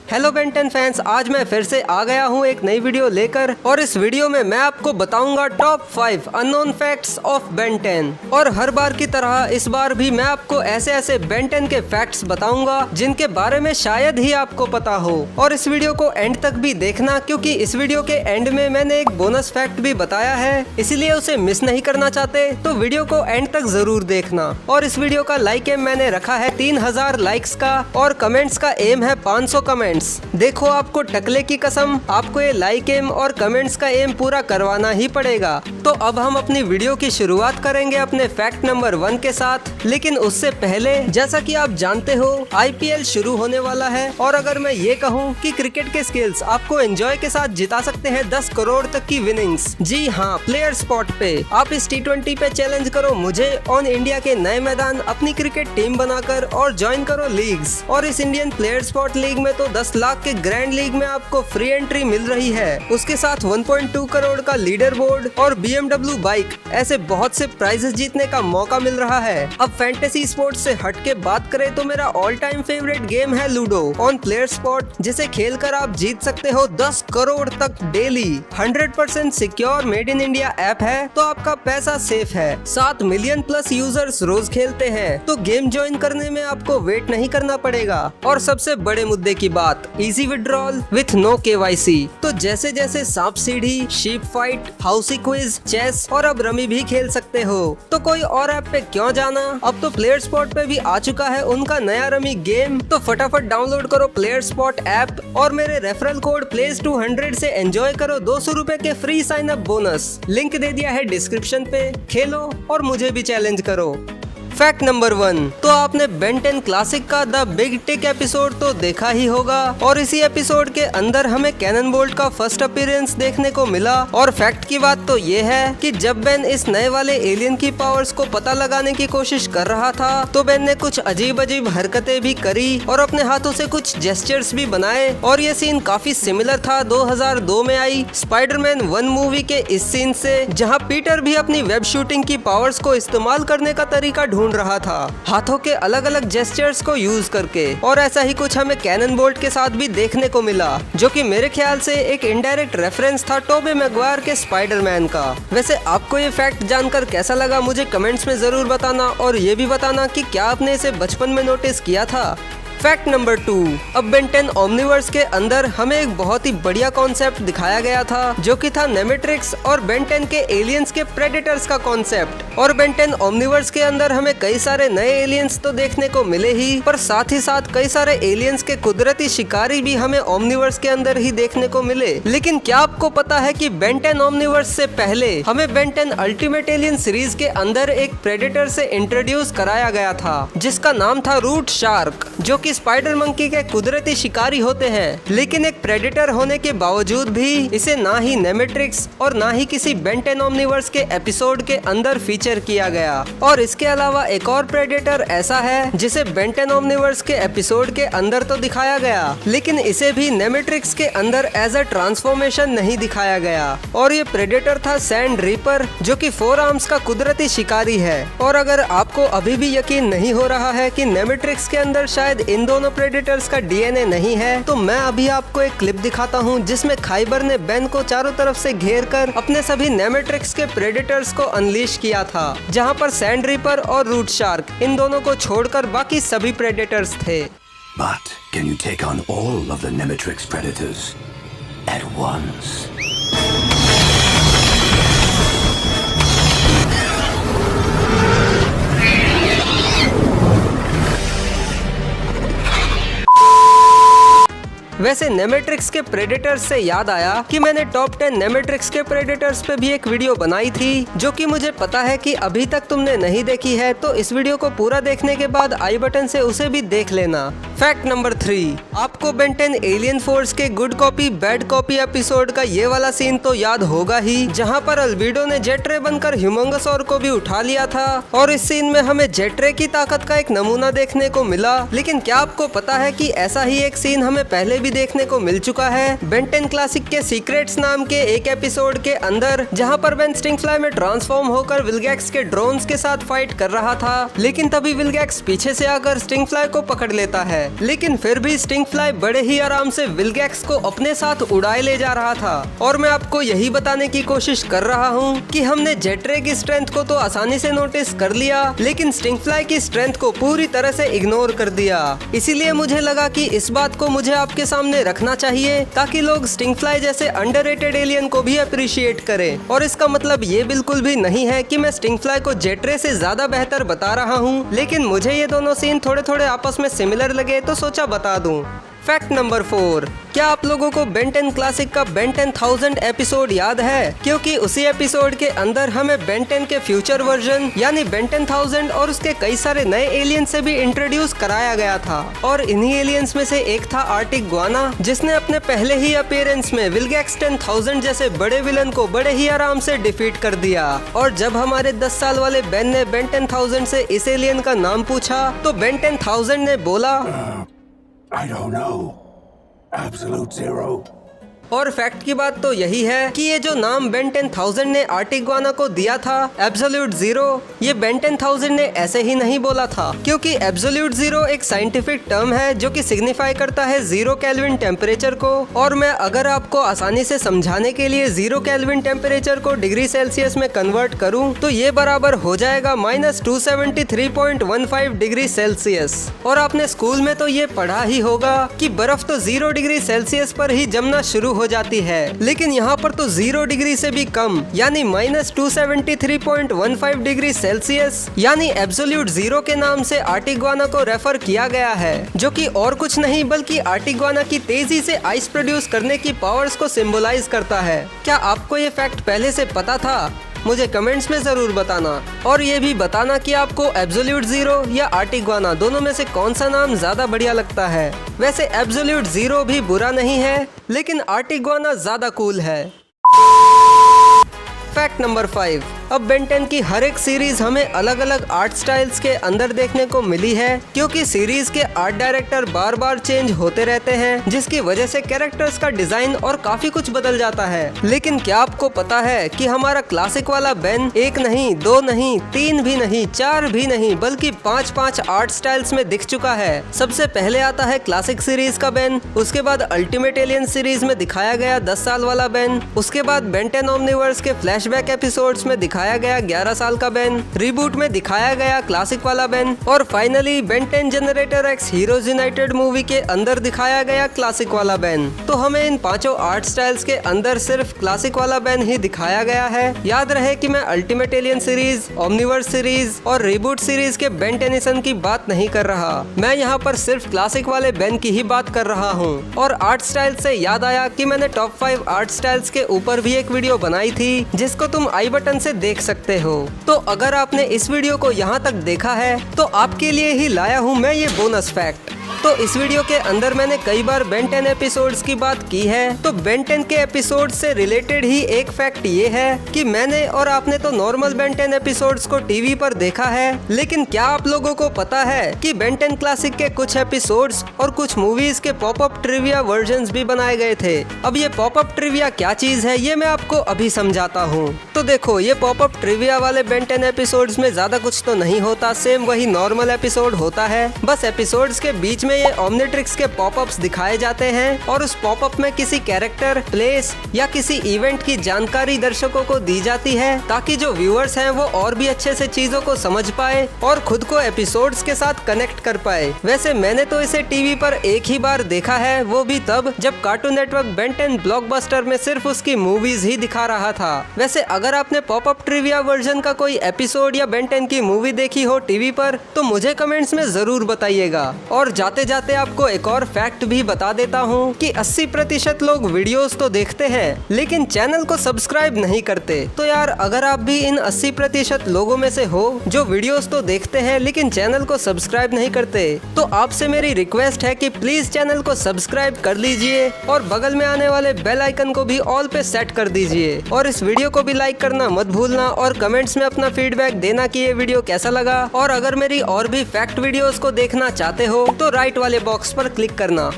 Hello Ben 10 fans, आज मैं फिर से आ गया हूँ एक नई वीडियो लेकर और इस वीडियो में मैं आपको बताऊंगा top 5 unknown facts of Ben 10। और हर बार की तरह इस बार भी मैं आपको ऐसे ऐसे बेन 10 के फैक्ट्स बताऊंगा जिनके बारे में शायद ही आपको पता हो। और इस वीडियो को एंड तक भी देखना, क्योंकि इस वीडियो के एंड में मैंने एक बोनस फैक्ट भी बताया है, इसलिए उसे मिस नहीं करना चाहते तो वीडियो को एंड तक जरूर देखना। और इस वीडियो का लाइक एम मैंने रखा है 3000 लाइक्स का और कमेंट्स का एम है 500 कमेंट्स। देखो, आपको टकले की कसम, आपको ये लाइक एम और कमेंट्स का एम पूरा करवाना ही पड़ेगा। तो अब हम अपनी वीडियो की शुरुआत करेंगे अपने फैक्ट नंबर 1 के साथ। लेकिन उससे पहले, जैसा कि आप जानते हो, IPL शुरू होने वाला है और अगर मैं ये कहूँ कि क्रिकेट के स्किल्स आपको एंजॉय के साथ जिता सकते हैं 10 करोड़ तक की विनिंग्स। जी हाँ, प्लेयर स्पॉट पे आप इस T20 पे चैलेंज करो मुझे ऑन इंडिया के नए मैदान अपनी क्रिकेट टीम बनाकर और ज्वाइन करो लीग्स। और इस इंडियन प्लेयर स्पॉट लीग में तो 10 लाख के ग्रैंड लीग में आपको फ्री एंट्री मिल रही है। उसके साथ 1.2 करोड़ का लीडर बोर्ड और BMW बाइक, ऐसे बहुत से प्राइजेस जीतने का मौका मिल रहा है। अब फैंटेसी स्पोर्ट्स से हट के बात करें तो मेरा ऑल टाइम फेवरेट गेम है लूडो ऑन प्लेयर स्पॉट, जिसे खेलकर आप जीत सकते हो 10 करोड़ तक daily. 100% secure made in India app है, तो आपका पैसा सेफ है। 7 मिलियन प्लस यूजर्स रोज खेलते हैं, तो गेम ज्वाइन करने में आपको वेट नहीं करना पड़ेगा। और सबसे बड़े मुद्दे की बात, easy withdrawal with no KYC। तो जैसे जैसे सांप सीढ़ी, sheep fight, housie quiz, chess और अब रमी भी खेल सकते हो। तो कोई और ऐप पे क्यों जाना, अब तो प्लेयर स्पॉट पे भी आ चुका है उनका नया रमी गेम। तो फटाफट डाउनलोड करो प्लेयर स्पॉट ऐप और मेरे रेफरल कोड PLAYS200 से एंजॉय करो 200 रुपए के free sign up bonus. Link दे दिया है डिस्क्रिप्शन पे, खेलो और मुझे भी चैलेंज करो। फैक्ट नंबर 1, तो आपने बेन 10 क्लासिक का द बिग टिक एपिसोड तो देखा ही होगा और इसी एपिसोड के अंदर हमें कैनन बोल्ट का फर्स्ट अपीयरेंस देखने को मिला। और फैक्ट की बात तो ये है कि जब बेन इस नए वाले एलियन की पावर्स को पता लगाने की कोशिश कर रहा था तो बेन ने कुछ अजीब अजीब हरकतें भी करी और अपने हाथों से कुछ जेस्चर्स भी बनाए। और ये सीन काफी सिमिलर था 2002 में आई स्पाइडरमैन 1 मूवी के इस सीन से, जहाँ पीटर भी अपनी वेब शूटिंग की पावर्स को इस्तेमाल करने का तरीका ढूंढ रहा था, हाथों के अलग अलग जेस्चर्स को यूज करके। और ऐसा ही कुछ हमें कैनन बोल्ट के साथ भी देखने को मिला, जो कि मेरे ख्याल से एक इनडायरेक्ट रेफरेंस था टोबी मैगवायर के स्पाइडरमैन का। वैसे आपको ये फैक्ट जानकर कैसा लगा मुझे कमेंट्स में जरूर बताना, और ये भी बताना कि क्या आपने इसे बचपन में नोटिस किया था। फैक्ट नंबर 2, अब बेन 10 ओमनीवर्स के अंदर हमें एक बहुत ही बढ़िया कॉन्सेप्ट दिखाया गया था, जो कि था नेमेट्रिक्स और बेन 10 के एलियंस के प्रेडेटर्स का कॉन्सेप्ट। और बेन 10 ओमनीवर्स के अंदर हमें कई सारे नए एलियंस तो देखने को मिले ही, पर साथ ही साथ कई सारे एलियंस के कुदरती शिकारी भी हमें ओमनीवर्स के अंदर ही देखने को मिले। लेकिन क्या आपको पता है कि बेन 10 ओमनीवर्स से पहले हमें बेन 10 अल्टीमेट एलियन सीरीज के अंदर एक प्रेडेटर से इंट्रोड्यूस कराया गया था, जिसका नाम था रूट शार्क, जो कि स्पाइडर मंकी के कुदरती शिकारी होते हैं। लेकिन एक प्रेडेटर होने के बावजूद भी इसे ना ही नेमेट्रिक्स और ना ही किसी बेन 10 ओमनीवर्स के एपिसोड के अंदर फीचर किया गया। और इसके अलावा एक और प्रेडेटर ऐसा है जिसे बेन 10 ओमनीवर्स के एपिसोड के अंदर तो दिखाया गया, लेकिन इसे भी नेमेट्रिक्स के अंदर एज अ ट्रांसफॉर्मेशन नहीं दिखाया गया। और ये प्रेडेटर था सैंड रीपर, जो कि 4 आर्म्स का कुदरती शिकारी है। और अगर आपको अभी भी यकीन नहीं हो रहा है कि नेमेट्रिक्स के अंदर शायद इन दोनों प्रेडेटर्स का DNA नहीं है, तो मैं अभी आपको एक क्लिप दिखाता हूं जिसमें खाइबर ने बेन को चारों तरफ से घेरकर अपने सभी नेमेट्रिक्स के प्रेडेटर्स को अनलीश किया था, जहां पर सैंड रीपर और रूट शार्क इन दोनों को छोड़कर बाकी सभी प्रेडेटर्स थे। But can you take on all of the Nemetrix predators at once? वैसे नेमेट्रिक्स के प्रेडेटर्स से याद आया कि मैंने टॉप 10 नेमेट्रिक्स के प्रेडेटर्स पे भी एक वीडियो बनाई थी, जो कि मुझे पता है कि अभी तक तुमने नहीं देखी है, तो इस वीडियो को पूरा देखने के बाद आई बटन से उसे भी देख लेना। फैक्ट नंबर 3, आपको बेन 10 एलियन फोर्स के good copy bad copy episode का ये वाला सीन तो याद होगा ही, जहाँ पर अल्बीडो ने जेट्रे बनकर ह्यूमंगसौर को भी उठा लिया था। और इस सीन में हमें जेट्रे की ताकत का एक नमूना देखने को मिला। लेकिन क्या आपको पता है कि ऐसा ही एक सीन हमें पहले भी भी देखने को मिल चुका है बेन 10 क्लासिक के सीक्रेट्स नाम के एक एपिसोड के अंदर, जहां पर बेन स्टिंगफ्लाई में ट्रांसफॉर्म होकर विलगैक्स के ड्रोन्स के साथ फाइट कर रहा था। लेकिन तभी विलगैक्स पीछे से आकर स्टिंगफ्लाई को पकड़ लेता है, लेकिन फिर भी स्टिंगफ्लाई बड़े ही आराम से विलगैक्स को अपने साथ उड़ाए ले जा रहा था। और मैं आपको यही बताने की कोशिश कर रहा हूँ कि हमने जेट रे की स्ट्रेंथ को तो आसानी से नोटिस कर लिया, लेकिन स्टिंगफ्लाई की स्ट्रेंथ को पूरी तरह से इग्नोर कर दिया। इसीलिए मुझे लगा कि इस बात को मुझे आपके सामने रखना चाहिए ताकि लोग स्टिंगफ्लाई जैसे अंडररेटेड एलियन को भी अप्रिशिएट करें। और इसका मतलब ये बिल्कुल भी नहीं है कि मैं स्टिंगफ्लाई को जेट रे से ज्यादा बेहतर बता रहा हूँ, लेकिन मुझे ये दोनों सीन थोड़े थोड़े आपस में सिमिलर लगे तो सोचा बता दूं। फैक्ट नंबर 4, क्या आप लोगों को बेन 10 क्लासिक का बेन 10,000 एपिसोड याद है? क्योंकि उसी एपिसोड के अंदर हमें बेन 10 के फ्यूचर वर्जन यानी बेन 10,000 और उसके कई सारे नए एलियन से भी इंट्रोड्यूस कराया गया था। और इन्हीं एलियंस में से एक था आर्टिक गुआना, जिसने अपने पहले ही अपीयरेंस में विलगैक्स 10,000 जैसे बड़े विलन को बड़े ही आराम से डिफीट कर दिया। और जब हमारे 10 साल वाले बेन ने बेन 10,000 से इस एलियन का नाम पूछा तो बेन 10,000 ने बोला I don't know. Absolute zero. और फैक्ट की बात तो यही है कि ये जो नाम बेन 10,000 ने आर्टिक गुआना को दिया था एब्सोल्यूट जीरो, ये बेन 10,000 ने ऐसे ही नहीं बोला था, क्योंकि एब्सोल्यूट जीरो एक साइंटिफिक टर्म है जो कि सिग्निफाई करता है 0 केल्विन टेम्परेचर को। और मैं अगर आपको आसानी से समझाने के लिए 0 केल्विन टेम्परेचर को डिग्री सेल्सियस में कन्वर्ट करूं तो ये बराबर हो जाएगा -273.15 डिग्री सेल्सियस। और आपने स्कूल में तो ये पढ़ा ही होगा कि बर्फ तो 0 डिग्री सेल्सियस पर ही जमना शुरू हो जाती है, लेकिन यहाँ पर तो 0 डिग्री से भी कम यानी -273.15 डिग्री सेल्सियस यानी एब्सोल्यूट जीरो के नाम से आर्टिक गुआना को रेफर किया गया है, जो कि और कुछ नहीं बल्कि आर्टिक गुआना की तेजी से आइस प्रोड्यूस करने की पावर्स को सिंबलाइज करता है। क्या आपको ये फैक्ट पहले से पता था? मुझे कमेंट्स में जरूर बताना, और ये भी बताना कि आपको एब्सोल्यूट जीरो या आर्टिक गुआना दोनों में से कौन सा नाम ज्यादा बढ़िया लगता है। वैसे एब्सोल्यूट जीरो भी बुरा नहीं है, लेकिन आर्टिक गुआना ज्यादा कूल है। फैक्ट नंबर 5, अब बेन 10 की हर एक सीरीज हमें अलग अलग आर्ट स्टाइल्स के अंदर देखने को मिली है, क्योंकि सीरीज के आर्ट डायरेक्टर बार बार चेंज होते रहते हैं, जिसकी वजह से कैरेक्टर्स का डिजाइन और काफी कुछ बदल जाता है। लेकिन क्या आपको पता है कि हमारा क्लासिक वाला बेन 1 नहीं, 2 नहीं, 3 भी नहीं, 4 भी नहीं, बल्कि 5 आर्ट स्टाइल्स में दिख चुका है। सबसे पहले आता है क्लासिक सीरीज का बेन, उसके बाद अल्टीमेट एलियन सीरीज में दिखाया गया 10 साल वाला बेन, उसके बाद बेन 10 ओमनिवर्स के फ्लैशबैक एपिसोड्स में दिखाया गया 11 साल का बेन, रिबूट में दिखाया गया क्लासिक वाला बेन, और finally Ben 10 generator x heroes United movie के अंदर दिखाया गया क्लासिक वाला बेन। तो हमें इन 5 आर्ट स्टाइल्स के अंदर सिर्फ क्लासिक वाला बेन ही दिखाया गया है। याद रहे कि मैं ultimate alien series, Omniverse series और रिबूट सीरीज के बेन टेनिसन की बात नहीं कर रहा, मैं यहाँ पर सिर्फ क्लासिक वाले बेन की ही बात कर रहा हूँ। और आर्ट स्टाइल से याद आया कि मैंने टॉप 5 आर्ट स्टाइल्स के ऊपर भी एक वीडियो बनाई थी, जिसको तुम आई बटन से देख सकते हो। तो अगर आपने इस वीडियो को यहाँ तक देखा है तो आपके लिए ही लाया हूँ मैं ये बोनस फैक्ट। तो इस वीडियो के अंदर मैंने कई बार बेन 10 एपिसोड्स की बात की है, तो बेन 10 के एपिसोड से रिलेटेड ही एक फैक्ट ये है कि मैंने और आपने तो नॉर्मल बेन 10 एपिसोड्स को टीवी पर देखा है, लेकिन क्या आप लोगों को पता है कि बेन 10 क्लासिक के कुछ एपिसोड्स और कुछ मूवीज के पॉपअप ट्रिविया वर्जन्स भी बनाए गए थे। अब ये पॉपअप ट्रिविया क्या चीज है ये मैं आपको अभी समझाता हूँ। तो देखो, ये पॉपअप ट्रिविया वाले बेन 10 एपिसोड्स में ज्यादा कुछ तो नहीं होता, सेम वही नॉर्मल एपिसोड होता है, बस एपिसोड्स के बीच में ये ओमनिट्रिक्स के पॉपअप्स दिखाए जाते हैं और उस पॉपअप में किसी कैरेक्टर, प्लेस या किसी इवेंट की जानकारी दर्शकों को दी जाती है, ताकि जो व्यूअर्स हैं वो और भी अच्छे से चीजों को समझ पाए और खुद को एपिसोड्स के साथ कनेक्ट कर पाए। वैसे मैंने तो इसे टीवी पर एक ही बार देखा है, वो भी तब जब कार्टून नेटवर्क बेन 10 ब्लॉकबस्टर में सिर्फ उसकी मूवीज ही दिखा रहा था। वैसे अगर आपने पॉपअप ट्रिविया वर्जन का कोई एपिसोड या बेन 10 की मूवी देखी हो टीवी पर तो मुझे कमेंट्स में जरूर बताइएगा। और जाते जाते आपको एक और फैक्ट भी बता देता हूँ कि 80% लोग वीडियोस तो देखते हैं लेकिन चैनल को सब्सक्राइब नहीं करते। तो यार, अगर आप भी इन 80% लोगों में से हो जो वीडियोस तो देखते हैं लेकिन चैनल को सब्सक्राइब नहीं करते, तो आपसे मेरी रिक्वेस्ट है कि प्लीज चैनल को सब्सक्राइब कर लीजिए और बगल में आने वाले बेल आइकन को भी ऑल पे सेट कर दीजिए। और इस वीडियो को भी लाइक करना मत भूलना और कमेंट्स में अपना फीडबैक देना कि ये वीडियो कैसा लगा। और अगर मेरी और भी फैक्ट वीडियोस को देखना चाहते हो तो राइट वाले बॉक्स पर क्लिक करना।